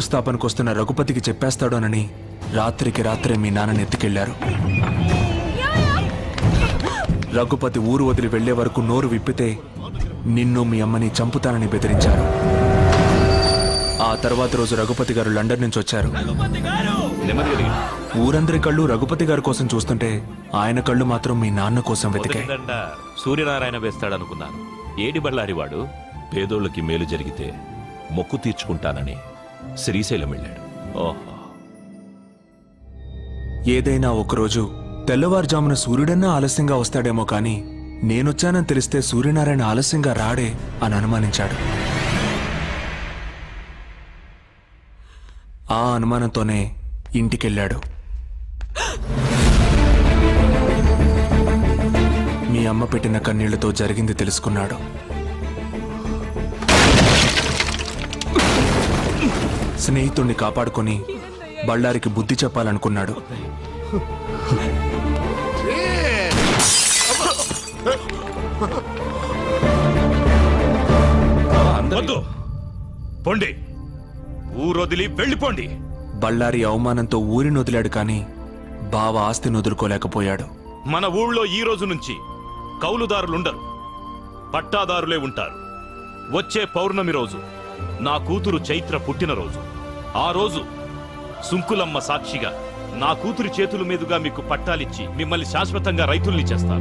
స్థాపనకొస్తున్న రఘుపతికి చెప్పేస్తాడోనని రాత్రికి రాత్రే మీ నాన్నని ఎత్తుకెళ్లారు. రఘుపతి ఊరు వదిలి వెళ్లే వరకు నోరు విప్పితే నిన్ను మీ అమ్మని చంపుతానని బెదిరించారు. ఆ తర్వాత రోజు రఘుపతి గారు లండన్ నుంచి వచ్చారు. ఊరందరి కళ్ళు రఘుపతి గారి కోసం చూస్తుంటే ఆయన కళ్ళు మాత్రం మీ నాన్న కోసం వెతికాయి. సూర్యనారాయణ వేస్తాడనుకున్నాను. ఏడి బళ్ళారివాడు పేదోళ్ళకి మేలు జరిగితే మొక్కు తీర్చుకుంటానని శ్రీశైలం వెళ్ళాడు. ఓహో, ఏదైనా ఒకరోజు తెల్లవారుజామున సూర్యుడన్నా ఆలస్యంగా వస్తాడేమో కానీ నేనొచ్చానని తెలిస్తే సూర్యనారాయణ ఆలస్యంగా రాడే అని అనుమానించాడు. ఆ అనుమానంతోనే ఇంటికెళ్ళాడు. మీ అమ్మ పెట్టిన కన్నీళ్లతో జరిగింది తెలుసుకున్నాడు. స్నేహితుణ్ణి కాపాడుకొని బళ్ళారికి బుద్ధి చెప్పాలనుకున్నాడు. పొండి, ఊరొదిలి వెళ్ళిపోండి. బళ్ళారి అవమానంతో ఊరిని వదిలాడు కానీ బావ ఆస్తిని వదులుకోలేకపోయాడు. మన ఊళ్ళో ఈ రోజు నుంచి కౌలుదారులుండరు, పట్టాదారులే ఉంటారు. వచ్చే పౌర్ణమి రోజు నా కూతురు చైత్ర పుట్టినరోజు. ఆ రోజు సుంకులమ్మ సాక్షిగా నా కూతురి చేతుల మీదుగా మీకు పట్టాలిచ్చి మిమ్మల్ని శాశ్వతంగా రైతుల్ని చేస్తాను.